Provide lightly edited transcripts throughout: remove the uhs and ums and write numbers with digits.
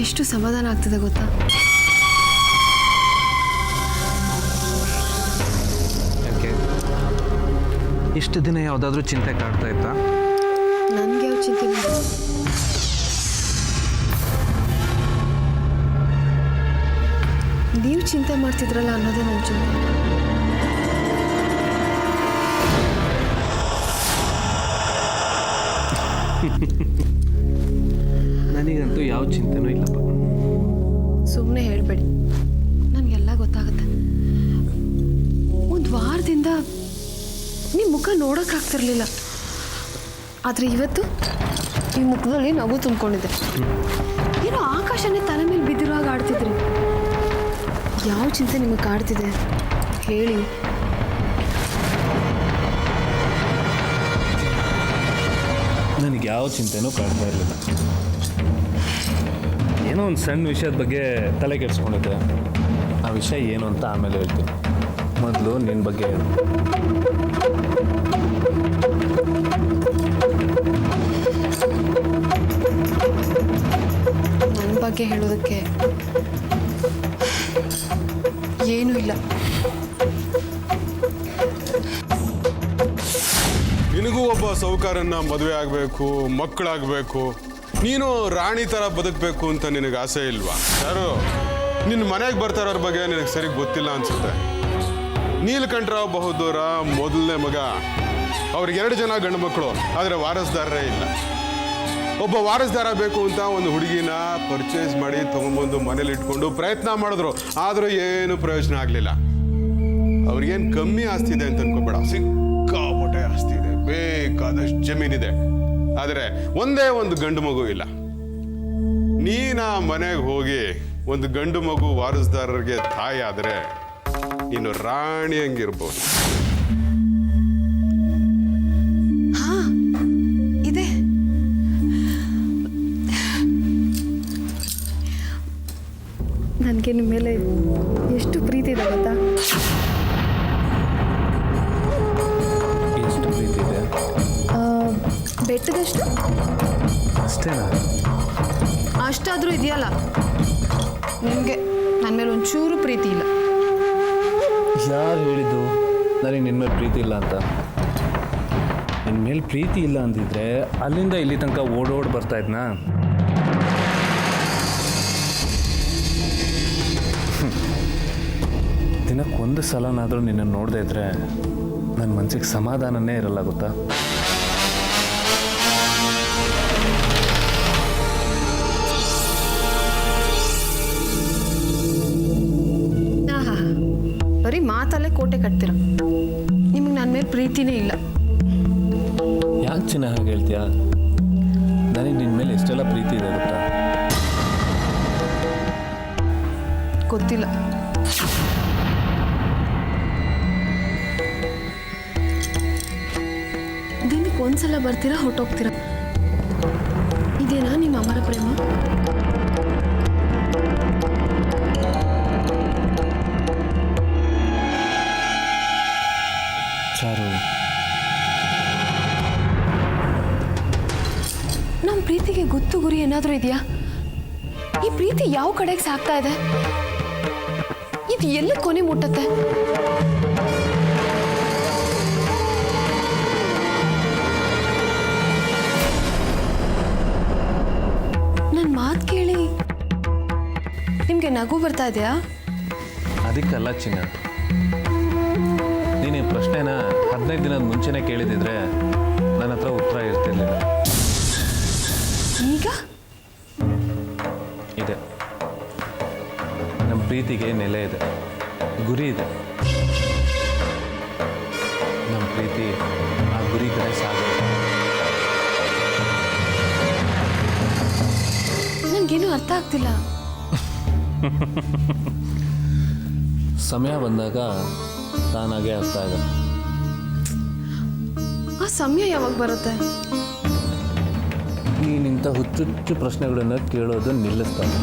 ಎಷ್ಟು ಸಮಾಧಾನ ಆಗ್ತದೆ ಗೊತ್ತಾ? ಯಾಕೆ ಇಷ್ಟು ದಿನ ಯಾವುದಾದ್ರೂ ಚಿಂತೆ ಕಾಡ್ತಾ ಇತ್ತಾ? ನನಗೆ ಯಾವ ಚಿಂತೆ ಇಲ್ಲ. ನೀವು ಚಿಂತೆ ಮಾಡ್ತಿದ್ರಲ್ಲ ಅನ್ನೋದೇ ನನ್ನ ಚಿಂತೆ. ನನಗಂತೂ ಯಾವ ಚಿಂತೆನೂ ಇಲ್ಲಪ್ಪ. ಸುಮ್ಮನೆ ಹೇಳಬೇಡಿ, ನನಗೆಲ್ಲ ಗೊತ್ತಾಗುತ್ತೆ. ಒಂದು ವಾರದಿಂದ ನಿಮ್ಮ ಮುಖ ನೋಡೋಕ್ಕಾಗ್ತಿರ್ಲಿಲ್ಲ, ಆದರೆ ಇವತ್ತು ಈ ಮುಖದಲ್ಲಿ ನಗು ತುಂಬಿಕೊಂಡಿದ್ದೆ. ಏನೋ ಆಕಾಶನೇ ತಲೆ ಮೇಲೆ ಬಿದ್ದಿರುವಾಗ ಆಡ್ತಿದ್ರಿ. ಯಾವ ಚಿಂತೆ ನಿಮಗೆ ಕಾಡ್ತಿದೆ ಹೇಳಿ? ನನಗೆ ಯಾವ ಚಿಂತೆನೂ ಕಾಡ್ತಾ ಇರಲಿಲ್ಲ. ಏನೋ ಒಂದು ಸಣ್ಣ ವಿಷಯದ ಬಗ್ಗೆ ತಲೆ ಕೆಡಿಸ್ಕೊಂಡಿದ್ದೆ. ಆ ವಿಷಯ ಏನು ಅಂತ ಆಮೇಲೆ ಹೇಳ್ತೀನಿ. ಮೊದಲು ನಿನ್ನ ಬಗ್ಗೆ ಹೇಳು. ನನ್ನ ಬಗ್ಗೆ ಹೇಳೋದಕ್ಕೆ ಏನೂ ಇಲ್ಲ. ನಿನಗೂ ಒಬ್ಬ ಸೌಕಾರನ್ನ ಮದುವೆ ಆಗಬೇಕು, ಮಕ್ಕಳಾಗಬೇಕು, ನೀನು ರಾಣಿ ಥರ ಬದುಕಬೇಕು ಅಂತ ನಿನಗೆ ಆಸೆ ಇಲ್ವಾ? ಯಾರು ನಿನ್ನ ಮನೆಗೆ ಬರ್ತಾರೋರ ಬಗ್ಗೆ ನಿನಗೆ ಸರಿ ಗೊತ್ತಿಲ್ಲ ಅನ್ಸುತ್ತೆ. ನೀಲಕಂಠರಾವ್ ಬಹದ್ದೂರ ಮೊದಲನೇ ಮಗ. ಅವ್ರಿಗೆ 2 ಜನ ಗಂಡು ಮಕ್ಕಳು, ಆದರೆ ವಾರಸ್ದಾರರೇ ಇಲ್ಲ. ಒಬ್ಬ ವಾರಸ್ದಾರ ಬೇಕು ಅಂತ ಒಂದು ಹುಡುಗಿನ ಪರ್ಚೇಸ್ ಮಾಡಿ ತೊಗೊಂಬಂದು ಮನೇಲಿ ಇಟ್ಕೊಂಡು ಪ್ರಯತ್ನ ಮಾಡಿದ್ರು, ಆದರೂ ಏನು ಪ್ರಯೋಜನ ಆಗಲಿಲ್ಲ. ಅವ್ರಿಗೇನು ಕಮ್ಮಿ ಆಸ್ತಿ ಇದೆ ಅಂತ ಅನ್ಕೋಬೇಡ, ಸಿಕ್ಕಾಪಟ್ಟೆ ಆಸ್ತಿ ಇದೆ, ಬೇಕಾದಷ್ಟು ಜಮೀನಿದೆ, ಆದರೆ ಒಂದೇ ಒಂದು ಗಂಡು ಮಗು ಇಲ್ಲ. ನೀನ ಮನೆಗೆ ಹೋಗಿ ಒಂದು ಗಂಡು ಮಗು ವಾರಸ್ದಾರರಿಗೆ ತಾಯಿ ಆದರೆ ಇನ್ನು ರಾಣಿ ಹಂಗಿರ್ಬೋದು. ಹಾ ಇದೆ. ನನಗೆ ನಿಮ್ಮ ಮೇಲೆ ಎಷ್ಟು ಪ್ರೀತಿ ಇದೆ ಗೊತ್ತಾ? ಎಷ್ಟು ಪ್ರೀತಿ ಇದೆ? ಬೆಟ್ಟದಷ್ಟು. ಅಷ್ಟೇನಾ? ಅಷ್ಟಾದರೂ ಇದೆಯಲ್ಲ. ನಿಮಗೆ ನನ್ನ ಮೇಲೆ ಒಂಚೂರು ಪ್ರೀತಿ ಇಲ್ಲ. ಯಾರು ಹೇಳಿದ್ದು ನನಗೆ ನಿನ್ನ ಮೇಲೆ ಪ್ರೀತಿ ಇಲ್ಲ ಅಂತ? ನಿನ್ನ ಮೇಲೆ ಪ್ರೀತಿ ಇಲ್ಲ ಅಂದಿದ್ರೆ ಅಲ್ಲಿಂದ ಇಲ್ಲಿ ತನಕ ಓಡೋಡಿ ಬರ್ತಾ ಇದ್ನಾ? ದಿನಕ್ಕೊಂದು ಸಲನಾದರೂ ನಿನ್ನನ್ನು ನೋಡದೇ ಇದ್ರೆ ನನ್ನ ಮನಸ್ಸಿಗೆ ಸಮಾಧಾನನೇ ಇರಲ್ಲ ಗೊತ್ತಾ? ಬರೀ ಮಾತಲ್ಲೇ ಕೋಟೆ ಕಟ್ತೀರ. ನಿಮಗೆ ನನ್ನ ಮೇಲೆ ಪ್ರೀತಿನೇ ಇಲ್ಲ. ಯಾಕೆ ಚಿನ್ನ ಹಾಗೆ ಹೇಳ್ತೀಯಾ? ನನಗೆ ನಿನ್ನ ಮೇಲೆ ಎಷ್ಟೆಲ್ಲ ಪ್ರೀತಿ ಇದೆ ಗೊತ್ತಾ? ಗೊತ್ತಿಲ್ಲ. ದಿನಕ್ಕೆ ಒಂದ್ಸಲ ಬರ್ತೀರಾ, ಹೊರಟೋಗ್ತೀರಾ. ಇದೇನಾ ನಿಮ್ಮ ಅಮರ ಪ್ರೇಮ? ಚಾರು, ನಮ್ಮ ಪ್ರೀತಿಗೆ ಗೊತ್ತು ಗುರಿ ಏನಾದರೂ ಇದೆಯಾ? ಈ ಪ್ರೀತಿ ಯಾವ ಕಡೆಗೆ ಸಾಗ್ತಾ ಇದೆ? ಇದು ಎಲ್ಲಿ ಕೊನೆ ಮುಟ್ಟತ್ತೆ? ನನ್ನ ಮಾತು ಕೇಳಿ ನಿಮಗೆ ನಗು ಬರ್ತಾ ಇದೆಯಾ? ಅದಕ್ಕಲ್ಲ ಚಿನ್ನ. ನೀನು ಈ ಪ್ರಶ್ನೆನ 15 ದಿನದ ಮುಂಚೆನೇ ಕೇಳಿದಿದ್ರೆ ನನ್ನ ಹತ್ರ ಉತ್ತರ ಇರ್ತಿರ್ಲಿಲ್ಲ. ಈಗ ಇದೆ. ನಮ್ಮ ಪ್ರೀತಿಗೆ ನೆಲೆ ಇದೆ, ಗುರಿ ಇದೆ. ನಮ್ಮ ಪ್ರೀತಿ ಆ ಗುರಿ ಕಡೆ ಸಾಗುತ್ತೆ. ನನಗೇನು ಅರ್ಥ ಆಗ್ತಿಲ್ಲ. ಸಮಯ ಬಂದಾಗ ತಾನಾಗೆ ಅರ್ಥ ಆಗುತ್ತೆ. ಆ ಸಮಯ ಯಾವಾಗ ಬರುತ್ತೆ? ನೀನಿಂಥ ಹುಚ್ಚುಚ್ಚು ಪ್ರಶ್ನೆಗಳನ್ನು ಕೇಳೋದು ನಿಲ್ಲಿಸ್ತಾನೆ.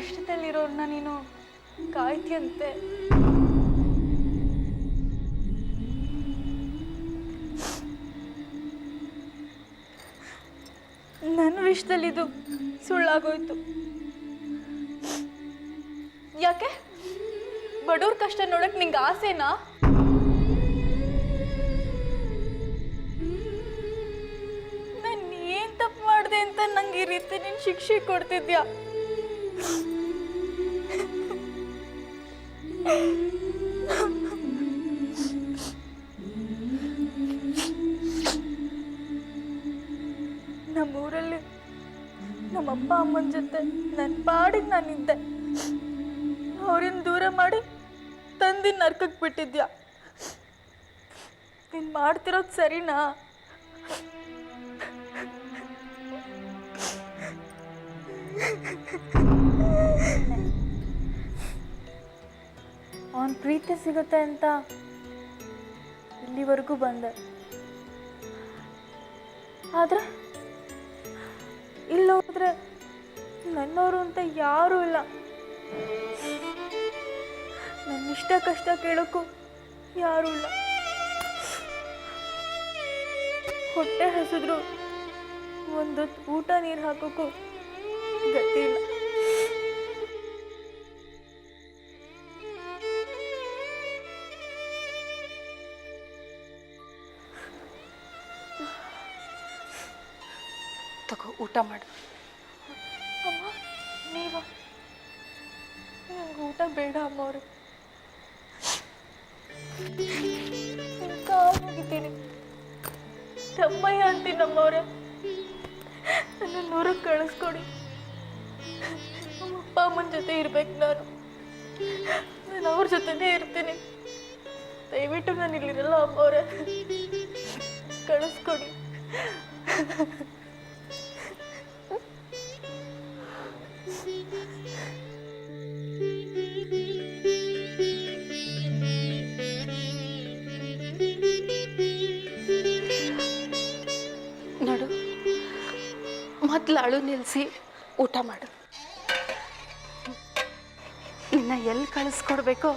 ಕಷ್ಟದಲ್ಲಿರೋರ್ನ ನೀನು ಕಾಯ್ತಿಯಂತೆ. ನನ್ನ ವಿಷಯದಲ್ಲಿ ಇದು ಸುಳ್ಳಾಗೋಯ್ತು. ಯಾಕೆ ಬಡವ್ರ ಕಷ್ಟ ನೋಡಕ್ ನಿಂಗೆ ಆಸೆನಾ? ನಾನು ಏನ್ ತಪ್ಪು ಮಾಡಿದೆ ಅಂತ ನಂಗೆ ಈ ರೀತಿ ನೀನು ಶಿಕ್ಷೆ ಕೊಡ್ತಿದ್ಯಾ? ನಮ್ಮೂರಲ್ಲಿ ನಮ್ಮಪ್ಪ ಅಮ್ಮನ ಜೊತೆ ನನ್ನ ಪಾಡಿಗೆ ನಾನಿದ್ದೆ. ಅವ್ರನ್ನ ದೂರ ಮಾಡಿ ತಂದಿನ ನರ್ಕಕ್ಕೆ ಬಿಟ್ಟಿದ್ಯಾ? ನೀನು ಮಾಡ್ತಿರೋದು ಸರಿನಾ? ಅವನ ಪ್ರೀತಿ ಸಿಗುತ್ತೆ ಅಂತ ಇಲ್ಲಿವರೆಗೂ ಬಂದೆ. ಆದ್ರೆ ಇಲ್ಲೋದ್ರೆ ನನ್ನವರು ಅಂತ ಯಾರೂ ಇಲ್ಲ. ನನ್ನ ಇಷ್ಟ ಕಷ್ಟ ಕೇಳೋಕ್ಕೂ ಯಾರೂ ಇಲ್ಲ. ಹೊಟ್ಟೆ ಹಸಿದ್ರು ಒಂದೊತ್ತು ಊಟ ನೀರು ಹಾಕೋಕ್ಕೂ ಗತಿ ಇಲ್ಲ. ತಗೋ ಊಟ ಮಾಡು. ಅಮ್ಮ ನೀವ? ನಂಗೆ ಊಟ ಬೇಡ ಅಮ್ಮವ್ರೆ. ಕಾಲಿದ್ದೀನಿ ತಮ್ಮಯ್ಯ ಅಂತೀನಿ ನಮ್ಮವ್ರೆ. ನನ್ನ ನೂರಕ್ಕೆ ಕಳಿಸ್ಕೊಡಿ. ನಮ್ಮ ಅಪ್ಪ ಅಮ್ಮನ ಜೊತೆ ಇರ್ಬೇಕು. ನಾನು ಅವ್ರ ಜೊತೆನೇ ಇರ್ತೀನಿ. ದಯವಿಟ್ಟು ನಾನು ಇಲ್ಲಿರಲ್ಲ ಅಮ್ಮವ್ರೆ, ಕಳಿಸ್ಕೊಡಿ. ನೋಡು, ಮೊದಲು ಅಳು ನಿಲ್ಲಿಸಿ ಊಟ ಮಾಡು. ನಿನ್ನ ಎಲ್ಲಿ ಕಳಿಸ್ಕೊಡ್ಬೇಕೋ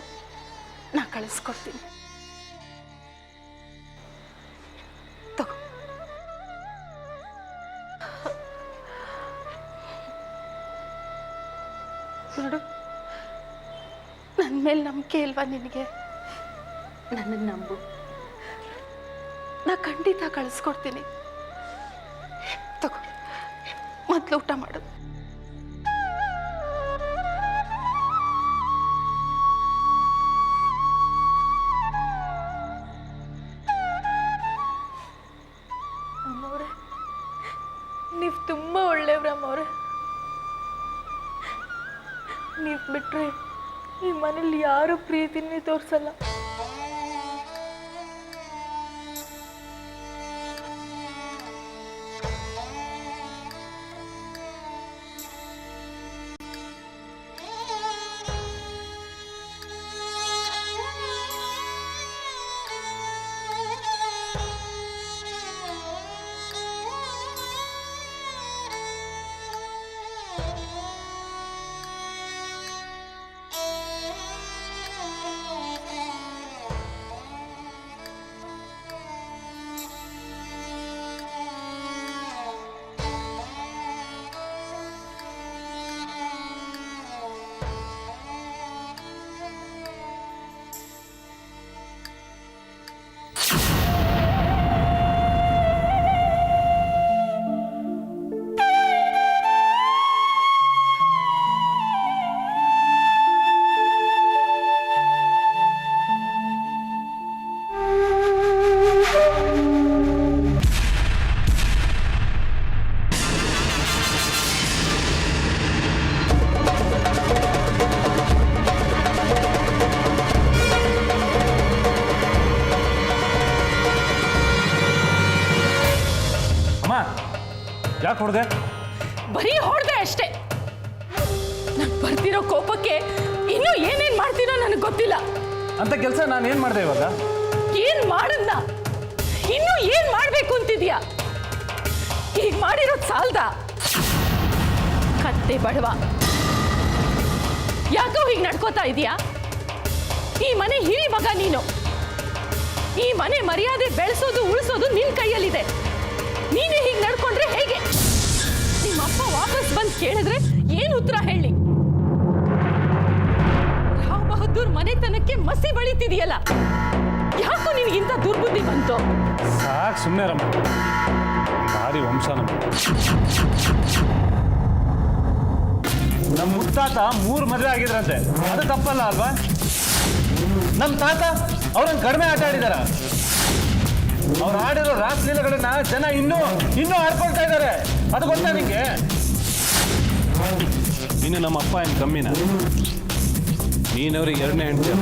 ನಾ ಕಳಿಸ್ಕೊಡ್ತೀನಿ. ತಗೋ. ನೋಡು, ನನ್ನ ಮೇಲೆ ನಂಬಿಕೆ ಇಲ್ವಾ ನಿನಗೆ? ನನ್ನನ್ನು ನಂಬು, ನಾ ಖಂಡಿತ ಕಳಿಸ್ಕೊಡ್ತೀನಿ. ತಗೋ, ಮೊದಲು ಊಟ ಮಾಡು. ಅಮ್ಮವ್ರೆ, ನೀವು ತುಂಬ ಒಳ್ಳೆಯವ್ರ ಅಮ್ಮವ್ರೆ. ನೀವು ಬಿಟ್ರೆ ಈ ಮನೇಲಿ ಯಾರು ಪ್ರೀತಿನೇ ತೋರಿಸಲ್ಲ. ಯಾಕೆ ಹೊಡೆದೆ? ಬರೀ ಹೊಡೆದೆ ಅಷ್ಟೇ. ನಾನು ಬರ್ತಿರೋ ಕೋಪಕ್ಕೆ ಇನ್ನೂ ಏನೇನು ಮಾಡ್ತೀನೋ ನನಗೆ ಗೊತ್ತಿಲ್ಲ. ಅಂತ ಕೆಲಸ ನಾನು ಏನು ಮಾಡಿದೆ ಇವಾಗ? ಏನು ಮಾಡದ್ನ? ಇನ್ನೂ ಏನು ಮಾಡಬೇಕು ಅಂತಿದ್ಯಾ? ಈಗ ಮಾಡಿರೋದು ಸಾಲ್ದ? ಕತ್ತೆ ಬಡವ, ಯಾಕೋ ಹೀಗೆ ನಡ್ಕೋತಾ ಇದೀಯಾ? ಈ ಮನೆ ಹಿರಿ ಮಗ ನೀನು. ಈ ಮನೆ ಮರ್ಯಾದೆ ಬೆಳೆಸೋದು ಉಳಿಸೋದು ನಿನ್ ಕೈಯಲ್ಲಿದೆ. ನೀನೇ ಹೀಗೆ ನಡ್ಕೊಂಡ್ರೆ ಹೇಗೆ? ನಿಮ್ಮಪ್ಪ ವಾಪಸ್ ಬಂದು ಕೇಳಿದ್ರೆ ಏನು ಉತ್ತರ ಹೇಳಿ? ರಾವ್ ಬಹದ್ದೂರ್ ಮನೆತನಕ್ಕೆ ಮಸಿ ಬಳಿತಿದೆಯಲ್ಲ, ಯಾಕೋ ನಿನಗಿಂತ ದುರ್ಬುದ್ಧಿ ಬಂತು? ಸಾಕು ಸುಮ್ಮನೆ ರಮ್ಮ, ಭಾರಿ ವಂಶ ನಮ್ಮ ಮುತ್ತಾತ 3 ಮದುವೆ ಆಗಿದ್ರಂತೆ, ಅದು ತಪ್ಪಲ್ಲ ಅಲ್ವಾ? ನಮ್ಮ ತಾತ ಅವ್ರನ್ನ ಕಡಿಮೆ ಆಟ ಆಡಿದಾರ? ಅವ್ರು ಆಡಿರೋ ರಾಸಲೀಲೆಗಳನ್ನ ಜನ ಇನ್ನೂ ಆಡ್ಕೊಳ್ತಾ ಇದ್ದಾರೆ, ಅದು ಗೊತ್ತಾ ನಿಂಗೆ? ಇನ್ನು ನಮ್ಮ ಅಪ್ಪ ಏನು ಕಮ್ಮಿನ? ನೀನವ್ರಿಗೆ 2ನೇ ಹೆಂಡತಿ.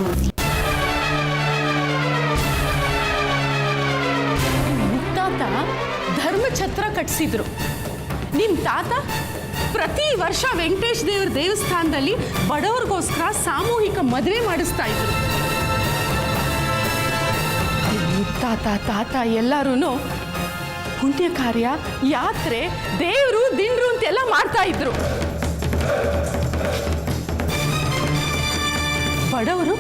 ಮುತ್ತಾತ ಧರ್ಮಛತ್ರ ಕಟ್ಟಿಸಿದ್ರು. ನಿಮ್ ತಾತ ಪ್ರತಿ ವರ್ಷ ವೆಂಕಟೇಶ್ ದೇವ್ರ ದೇವಸ್ಥಾನದಲ್ಲಿ ಬಡವ್ರಿಗೋಸ್ಕರ ಸಾಮೂಹಿಕ ಮದುವೆ ಮಾಡಿಸ್ತಾ ಇದ್ರು. ಮುತ್ತಾತ ತಾತ ಎಲ್ಲರೂ ಪುಣ್ಯ ಕಾರ್ಯ, ಯಾತ್ರೆ, ದೇವರು, ದಿಂಡ್ರು ಅಂತೆಲ್ಲ ಮಾಡ್ತಾ ಇದ್ರು. ಬಡವರು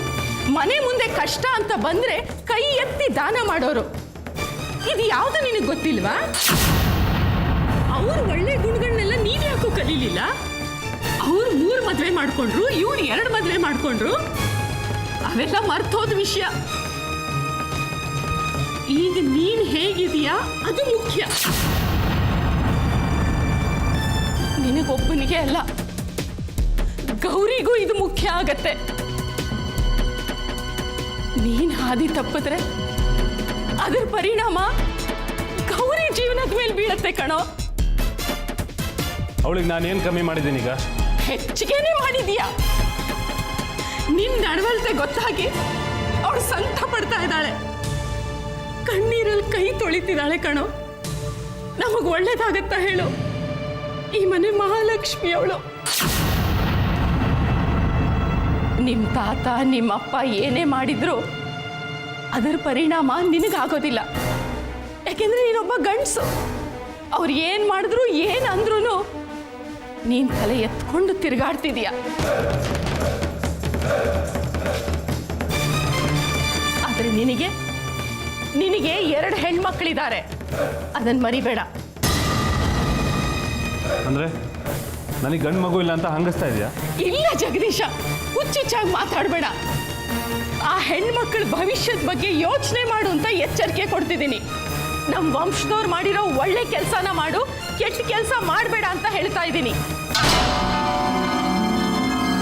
ಮನೆ ಮುಂದೆ ಕಷ್ಟ ಅಂತ ಬಂದ್ರೆ ಕೈ ಎತ್ತಿ ದಾನ ಮಾಡೋರು. ಇದು ಯಾವುದು ನಿನಗೆ ಗೊತ್ತಿಲ್ವಾ? ಅವ್ರ ಒಳ್ಳೆ ಗುಣಗಳನ್ನೆಲ್ಲ ನೀನ್ ಯಾಕೋ ಕಲೀಲಿಲ್ಲ? ಅವ್ರು 3 ಮದುವೆ ಮಾಡ್ಕೊಂಡ್ರು, ಇವ್ರು 2 ಮದುವೆ ಮಾಡ್ಕೊಂಡ್ರು. ಅವೆಲ್ಲ ಮರ್ತೋದ ವಿಷಯ. ಈಗ ನೀನ್ ಹೇಗಿದೀಯಾ ಅದು ಮುಖ್ಯ. ನಿನಗೊಬ್ಬನಿಗೆ ಅಲ್ಲ, ಗೌರಿಗೂ ಇದು ಮುಖ್ಯ ಆಗತ್ತೆ. ನೀನ್ ಹಾದಿ ತಪ್ಪಿದ್ರೆ ಅದರ ಪರಿಣಾಮ ಗೌರಿ ಜೀವನದ ಮೇಲೆ ಬೀಳತ್ತೆ ಕಣೋ. ಅವಳಿಗೆ ನಾನೇನು ಕಮ್ಮಿ ಮಾಡಿದ್ದೀನಿ ಈಗ? ಹೆಚ್ಚಿಗೆನೇ ಮಾಡಿದೀಯಾ. ನಿನ್ ನಡವಳಿಕೆ ಗೊತ್ತಾಗಿ ಅವಳು ಸಂಕಟ ಪಡ್ತಾ ಇದ್ದಾಳೆ, ಕಣ್ಣೀರಲ್ಲಿ ಕೈ ತೊಳಿತಿದ್ದಾಳೆ ಕಣೋ. ನಮಗ್ ಒಳ್ಳೇದಾಗತ್ತಾ ಹೇಳು? ಈ ಮನೆ ಮಹಾಲಕ್ಷ್ಮಿ ಅವಳು. ನಿಮ್ ತಾತ ನಿಮ್ಮಪ್ಪ ಏನೇ ಮಾಡಿದ್ರು ಅದರ ಪರಿಣಾಮ ನಿನಗಾಗೋದಿಲ್ಲ. ಯಾಕೆಂದ್ರೆ ನೀನೊಬ್ಬ ಗಂಡಸು. ಅವ್ರು ಏನ್ ಮಾಡಿದ್ರು ಏನ್ ಅಂದ್ರೂ ನೀನ್ ತಲೆ ಎತ್ಕೊಂಡು ತಿರುಗಾಡ್ತಿದೀಯ. ಆದ್ರೆ ನಿನಗೆ 2 ಹೆಣ್ಮಕ್ಳಿದ್ದಾರೆ, ಅದನ್ನ ಮರಿಬೇಡ. ಅಂದ್ರೆ ನನಗೆ ಗಂಡು ಮಗು ಇಲ್ಲ ಅಂತ ಹಂಗಿಸ್ತಾ ಇದೆಯಾ? ಇಲ್ಲ ಜಗದೀಶ, ಹುಚ್ಚುಚ್ಚಾಗಿ ಮಾತಾಡಬೇಡ. ಆ ಹೆಣ್ಮಕ್ಳ ಭವಿಷ್ಯದ ಬಗ್ಗೆ ಯೋಚನೆ ಮಾಡು ಅಂತ ಎಚ್ಚರಿಕೆ ಕೊಡ್ತಿದ್ದೀನಿ. ನಮ್ಮ ವಂಶದವ್ರು ಮಾಡಿರೋ ಒಳ್ಳೆ ಕೆಲಸನ ಮಾಡು, ಕೆಟ್ಟ ಕೆಲಸ ಮಾಡಬೇಡ ಅಂತ ಹೇಳ್ತಾ ಇದ್ದೀನಿ.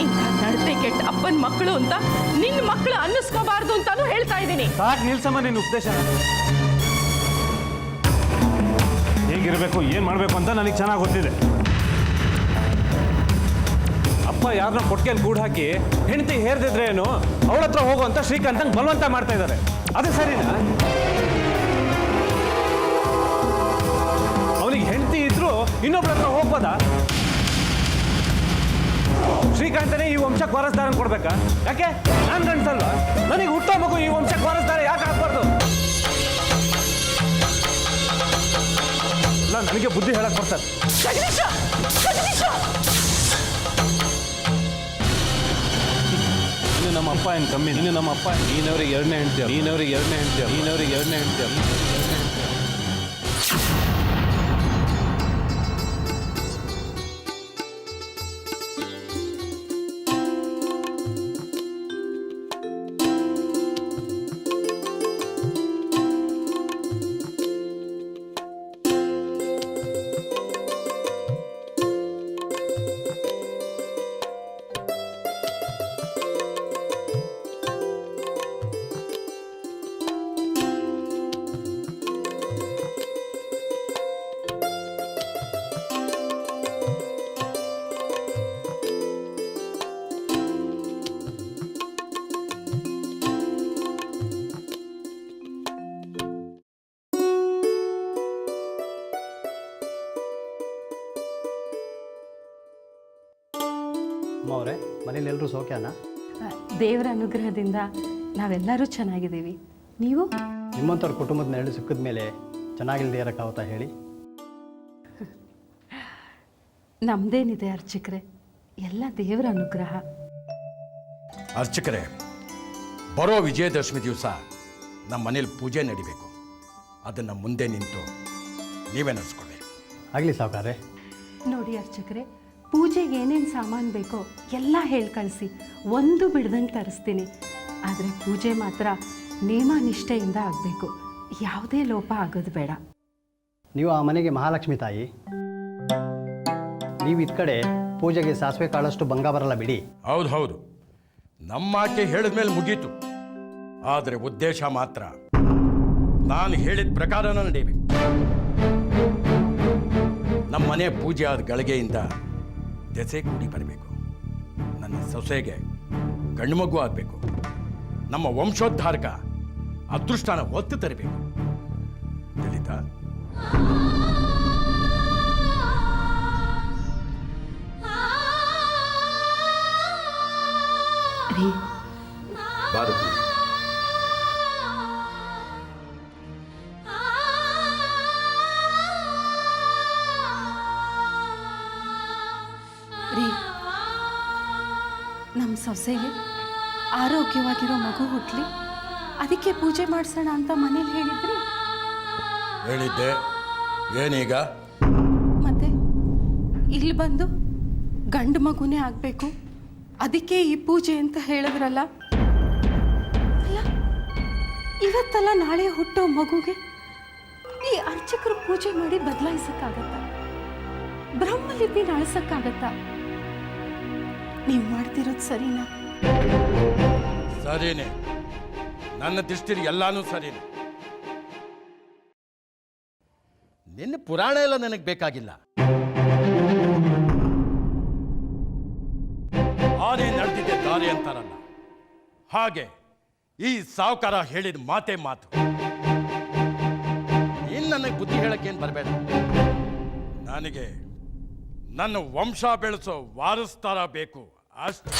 ಇಂಥ ನಡತೆ ಕೆಟ್ಟ ಅಪ್ಪನ ಮಕ್ಕಳು ಅಂತ ನಿನ್ನ ಮಕ್ಕಳು ಅನ್ನಿಸ್ಕೋಬಾರ್ದು ಅಂತಾನು ಹೇಳ್ತಾ ಇದ್ದೀನಿ. ಸಾಕು ನಿಲ್ಸಮ್ಮ ನಿನ್ನ ಉಪದೇಶ. ಹೇಗಿರಬೇಕು ಏನು ಮಾಡಬೇಕು ಅಂತ ನನಗೆ ಚೆನ್ನಾಗಿ ಗೊತ್ತಿದೆ. ಅಪ್ಪ ಯಾರನ್ನ ಕೊಟ್ಟಿಗೆಯಲ್ಲಿ ಗೂಡು ಹಾಕಿ ಹೆಂಡತಿ ಹೇರ್ದಿದ್ರೆ ಏನು ಅವಳ ಹತ್ರ ಹೋಗುವಂತ ಶ್ರೀಕಾಂತಂಗೆ ಬಲವಂತ ಮಾಡ್ತಾ ಇದ್ದಾರೆ. ಅದು ಸರಿನಾ? ಅವನಿಗೆ ಹೆಂಡತಿ ಇದ್ರು ಇನ್ನೊಬ್ರ ಹತ್ರ ಹೋಗ್ಬೋದಾ? ಶ್ರೀಕಾಂತನೇ ಈ ವಂಶಕ್ಕೆ ವಾರಸ್ದಾರನ್ ಕೊಡ್ಬೇಕಾ? ಯಾಕೆ ನಾನು ಗಂಡಸಲ್ವಾ? ನನಗೆ ಹುಟ್ಟೋ ಮಗು ಈ ವಂಶಕ್ಕೆ ವಾರಸ್ದಾರ ಯಾಕೆ ಆಗ್ಬಾರ್ದು? ಇಲ್ಲ, ನನಗೆ ಬುದ್ಧಿ ಹೇಳಕ್ ಬರ್ತಾರೆ. ಇನ್ನು ನಮ್ಮ ಅಪ್ಪ ಏನು ಕಮ್ಮಿ? ಇನ್ನು ನಮ್ಮ ಅಪ್ಪ ನೀನವ್ರಿಗೆ 2ನೇ ಹೆಂಡ್ತಿ, ನೀನವ್ರಿಗೆ 2ನೇ ಹೆಂಡ್ತಿ, ನೀನವ್ರಿಗೆ 2ನೇ ಹೆಂಡ್ತಿ. ಅಮ್ಮ ಅವರೇ, ಮನೇಲಿ ಎಲ್ಲರೂ ಸೌಖ್ಯನಾ? ದೇವರ ಅನುಗ್ರಹದಿಂದ ನಾವೆಲ್ಲರೂ ಚೆನ್ನಾಗಿದ್ದೀವಿ. ನೀವು? ನಿಮ್ಮಂಥವ್ರ ಕುಟುಂಬದ ನೆರಳು ಸಿಕ್ಕಿದ ಮೇಲೆ ಚೆನ್ನಾಗಿಲ್ಲದೆ ಇರೋಕ್ಕಾಗುತ್ತಾ ಹೇಳಿ? ನಮ್ದೇನಿದೆ ಅರ್ಚಕ್ರೆ, ಎಲ್ಲ ದೇವರ ಅನುಗ್ರಹ. ಅರ್ಚಕರೇ, ಬರೋ ವಿಜಯದಶಮಿ ದಿವಸ ನಮ್ಮ ಮನೇಲಿ ಪೂಜೆ ನಡಿಬೇಕು. ಅದನ್ನು ಮುಂದೆ ನಿಂತು ನೀವೇ ನಡೆಸ್ಕೊಳ್ಳಿ. ಆಗಲಿ ಸಾವುಕಾರೆ. ನೋಡಿ ಅರ್ಚಕರೇ, ಪೂಜೆಗೆ ಏನೇನು ಸಾಮಾನು ಬೇಕೋ ಎಲ್ಲ ಹೇಳಿ ಕಳಿಸಿ, ಒಂದು ಬಿಡ್ದಂಗೆ ತರಿಸ್ತೀನಿ. ಆದರೆ ಪೂಜೆ ಮಾತ್ರ ನೇಮ ನಿಷ್ಠೆಯಿಂದ ಆಗಬೇಕು, ಯಾವುದೇ ಲೋಪ ಆಗೋದು ಬೇಡ. ನೀವು ಆ ಮನೆಗೆ ಮಹಾಲಕ್ಷ್ಮಿ ತಾಯಿ. ನೀವು ಇದ್ ಕಡೆ ಪೂಜೆಗೆ ಸಾಸಿವೆ ಕಾಳಷ್ಟು ಬಂಗ ಬರಲ್ಲ ಬಿಡಿ. ಹೌದು, ನಮ್ಮಾಕೆ ಹೇಳಿದ ಮೇಲೆ ಮುಗೀತು. ಆದರೆ ಉದ್ದೇಶ ಮಾತ್ರ ನಾನು ಹೇಳಿದ ಪ್ರಕಾರನ ನಡೀಬೇಕು. ನಮ್ಮ ಮನೆ ಪೂಜೆ ಆದ ಗಳಿಗೆಯಿಂದ ದೆಸೆ ಕೂಡಿ ಬರಬೇಕು. ನನ್ನ ಸೊಸೆಗೆ ಗಂಡು ಮಗು ಆಗಬೇಕು. ನಮ್ಮ ವಂಶೋದ್ಧಾರಕ ಅದೃಷ್ಟನ ಒತ್ತು ತರಬೇಕು. ಲಲಿತಾ, ರೀ, ಬಾರು. ರೀ, ನಮ್ಮ ಸೊಸೆಗೆ ಆರೋಗ್ಯವಾಗಿರೋ ಮಗು ಹುಟ್ಟಲಿ, ಅದಕ್ಕೆ ಪೂಜೆ ಮಾಡಿಸೋಣ ಅಂತ ಮನೇಲಿ ಹೇಳಿದ್ರಿ. ಹೇಳಿದ್ದೆ. ಏನೀಗ? ಮತ್ತೆ ಇಲ್ಲಿ ಬಂದು ಗಂಡು ಮಗುನೇ ಆಗಬೇಕು, ಅದಕ್ಕೆ ಈ ಪೂಜೆ ಅಂತ ಹೇಳಿದ್ರಲ್ಲ. ಅಲ್ಲ, ಇವತ್ತಲ್ಲ ನಾಳೆ ಹುಟ್ಟೋ ಮಗುಗೆ ಈ ಅರ್ಚಕರು ಪೂಜೆ ಮಾಡಿ ಬದಲಾಯಿಸಕ್ಕಾಗತ್ತ? ಬ್ರಹ್ಮಲಿಪಿನ ಅಳಿಸಕ್ಕಾಗತ್ತ? ನೀವು ಮಾಡ್ತಿರೋದು ಸರಿನಾ? ಸರಿನೇ, ನನ್ನ ದೃಷ್ಟಿಲಿ ಎಲ್ಲಾನು ಸರಿನೇ. ನಿನ್ನ ಪುರಾಣ ಎಲ್ಲ ನನಗೆ ಬೇಕಾಗಿಲ್ಲ. ಆನೆ ನಡೆದಿದ್ದೆ ದಾರಿ ಅಂತಾರಲ್ಲ, ಹಾಗೆ ಈ ಸಾವುಕಾರ ಹೇಳಿದ ಮಾತೇ ಮಾತು. ಇನ್ನು ನನಗೆ ಬುದ್ಧಿ ಹೇಳಕ್ಕೇನು ಬರಬೇಡ. ನನಗೆ ನನ್ನ ವಂಶ ಬೆಳೆಸೋ ವಾರಸ್ದಾರ ಬೇಕು ಅಷ್ಟೇ.